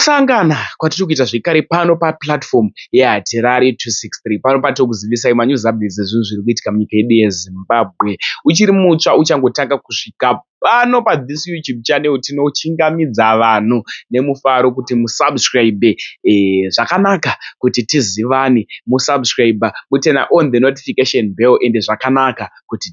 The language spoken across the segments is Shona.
kusangana kwatiri kuita zvekare pano paplatform yeHatirari 263. Pano patikuzivisai manews updates ezvinhu zviri kuitika munyika yedu yeZimbabwe. Uchiri mutsva uchangotanga kusvika pano pathis YouTube channel tinochingamidza vanhu nemufaro kuti musubscribe. Zvakanaka kuti tizivane, musubscribe mutena on the notification bell, ende zvakanaka kuti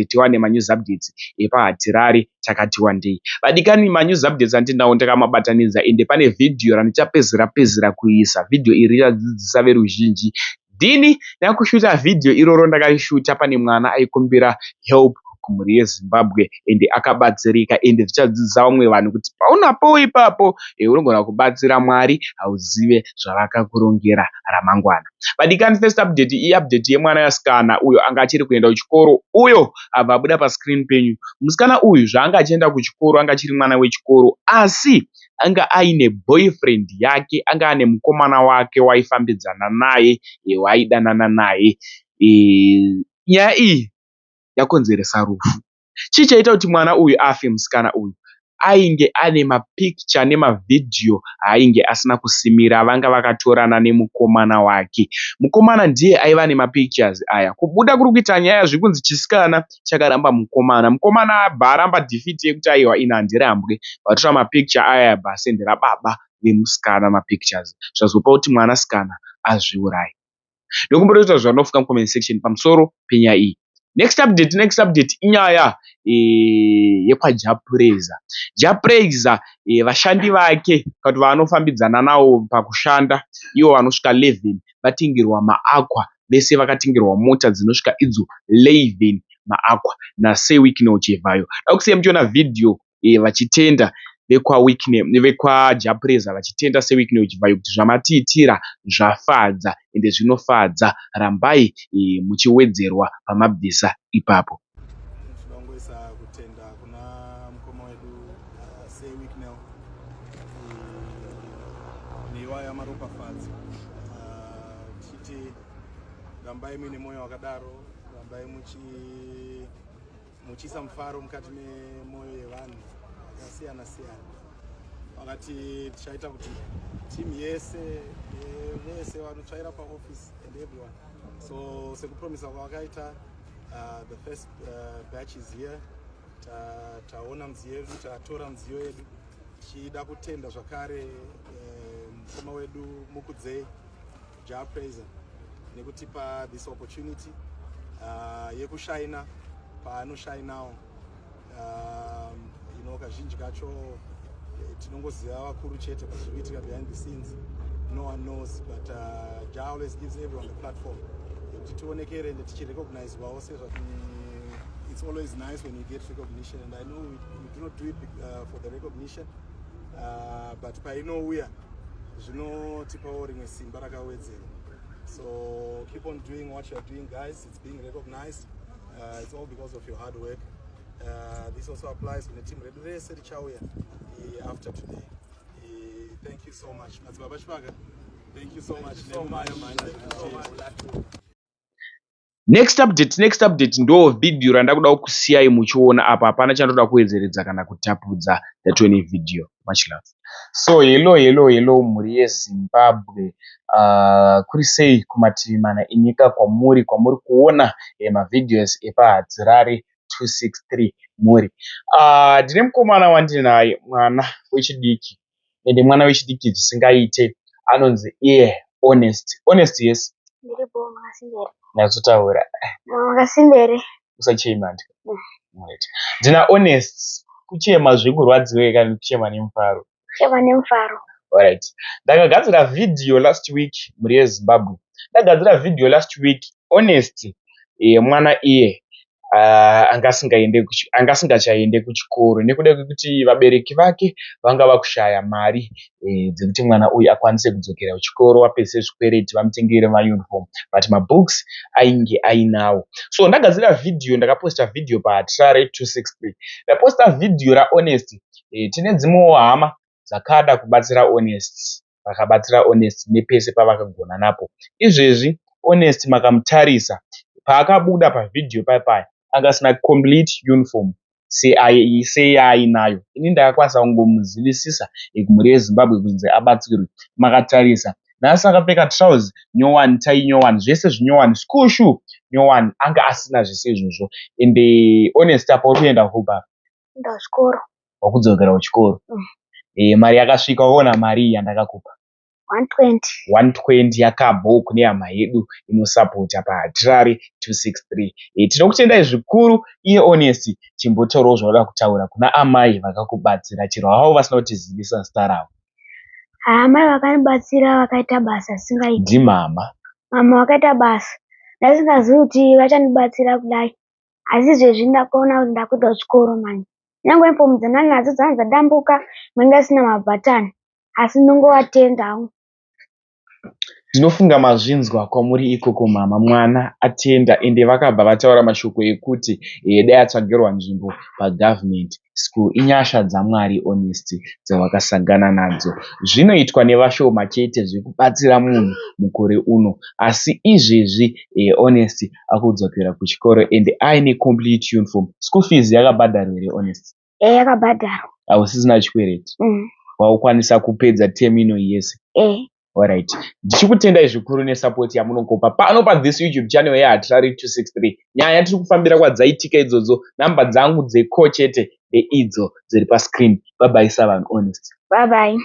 tiwane manews updates epaHatirari takati wandei. Vadikani, manews updates andinawo ndakamabatanidza, ende pane video randichapedzera kuisa. Video iri richadzidzisa veruzhinji dini nakushuta video iroro ndakaishuta pane mwana aikumbira help kumhuri yeZimbabwe ende akabatsirika, ende zvichadzidzisa vamwe vanhu kuti paunapo ipapo unogona kubatsira Mwari hauzive zvavakakurongera ramangwana. Vadikani, first update update yemwana yasikana uyo anga achiri kuenda kuchikoro, uyo abva abuda pascreen penyu. Musikana uyu zvaanga achienda kuchikoro anga achiri mwana wechikoro, asi anga aine boyfriend yake, anga ane mukomana wake waifambidzana naye, waidanana naye. Nyaya iyi yakonzeresa rufu. Chichaita kuti mwana uyu afe musikana uyu, ainge ane mapicture nemavidhiyo ainge asina kusimira vanga vakatorana nemukomana wake. Mukomana ndiye aiva nemapictures aya. Kubuda kuri kuita nyaya zvikunzi chisikana chakaramba mukomana. Mukomana abva aramba dhifiti yekuti aiwa ina handirambwe, vatora mapicture aya bhasendera baba vemusikana mapictures. Zvazopa kuti mwanasikana azviurayi. Ndokumboita zvanofuka mucomment section pamusoro penyaya iyi. Next update inyaya yekwaJapreza. Japreza vashandi vake kuti vanofambidzana nawo pakushanda, ivo vanosvika 11 vatingirwa maakwa, vese vakatingirwa mota dzinosvika idzo 11 maakwa naSeWiknel Chevhayo. Dakusiya muchiona video vachitenda vekwaJapreza vachitenda SeWiknel Chevhayo kuti zvamatiitira zvafadza ende zvinofadza, rambai muchiwedzerwa pamabvisa ipapo. Tinongoisa kutenda kuna mukoma wedu SeWiknel niwa yamaropafadzi, tichiti rambai muine mwoyo wakadaro, rambai muchiisa mufaro mukati memwoyo yevanhu vakasiyana siyana. Wakati tichaita kuti timu yese vese vanotsvaira paoffice and everyone. So sekupromisa kwavakaita, the first batch is here. Taona mdziyo yedu, tatora mdziyo yedu, tichida kutenda zvakare mukoma wedu Mukudzei Japreza nekutipa this opportunity yekushaina paanoshainawo. Kazhinji kacho tinongoziva vakuru chete pazviri kuitika behind the scenes. No one knows, but Jah always gives everyone the platform. Tionekere and tichirecognize also. It's always nice when you get recognition, and I know we do not do it for the recognition, but painouya zvinotipawo rimwe simba rakawedzera. So keep on doing what you are doing, guys. It's being recognized. It's all because of your hard work. This also applies when the team after today. Thank you so much. Thank you so much. Next update ndo video randakuda kusiyai muchiona apa. Hapana chandoda kuwedzeredza kana kutapudza. That one video. Much love. So hello mhuri yeZimbabwe. Kuri sei kumativi mana enyika kwamuri kuona mavideos epaHatirari 263 muri. Ndine mukomana wandinaye, mwana wechidiki, ende mwana wechidiki zvisingaite, anonzi Honest. Yes, ndiripo makasindere. Nazotaura Makasindere. usachema ndi. Ndina Honest. Kuchema zvikurwadziwe kana kuchema nemufaro? Kuchema nemufaro. Alright. Ndakagadzira video last week muri yeZimbabwe. Ndakagadzira video last week Honest mwana angasingachaende kuchikoro nekuda kwekuti vabereki vake vanga vakushaya mari dzekuti mwana uyu akwanise kudzokera kuchikoro, wapedza zvikwereti vamutengere mauniform, but mabooks ainge ainawo. So ndagadzira video, ndakaposta video paHatirari 263. Ndaposta video raHonest. Tine dzimwewo hama dzakada kubatsira Honest, vakabatsira Honest nepese pavakagona napo. Izvezvi Honest makamutarisa paakabuda pavidhio paya anga asina complete uniform, seyainayo. Ini ndakakwanisa kungomuzivisisa kumhuri yeZimbabwe kunzi abatsirwe. Makatarisa nhasi akapfeka trousers nyowani, tai nyowani, zvese zvinyowani, school shoe nyowani, anga asina zvese izvozvo. Ende honest apa uri kuenda kupa Ndazvikoro. wakudzokera kuchikoro. Mari yakasvika, waona mari iyi yandakakupa 120. 120 yakabho kune hama yedu inosapota paHatirari 263. Tinokutendai zvikuru iye Honest. Chimbotaurawo zvaunoda kutaura kuna amai vakakubatsira chero havo vasina kutizivisa zita ravo. Amai vakanibatsira vakaita basa singaiti. Ndimama. Mama vakaita basa. Ndasingazivi kuti vachandibatsira kudai. Asi izvezvi ndakaona kuti ndakuita kuchikoro manje. Nyangwe inifomu dzangu nadzo dzanga dzadambuka, manga sina mabhatani. Asi ndinongovatenda hangu. Ndinofunga mazvinzwa kwamuri ikoko mama. Mwana atenda ende vakabva vataura mashoko ekuti dai atsvagerwa nzvimbo pagovernment school. Inyasha dzaMwari Honest dzavakasangana nadzo. Zvinoitwa nevashoma chete zvekubatsira munhu mukore uno. Asi izvezvi Honest akudzokera kuchikoro ende aine complete uniform. School fees yakabhadharwa here Honest? Yakabhadharwa. Hausisina chikwereti? Waukwanisa kupedza term ino yese? Alright. Ndichikutendai zvikuru nesapoti yamunokopa pano pathis YouTube channel yeHatirari 263. Nyaya tiri kufambira kwadzaitika idzodzo. Namba dzangu dzeko chete idzo dziri pascreen. Bye bye 7 Honest. Bye bye.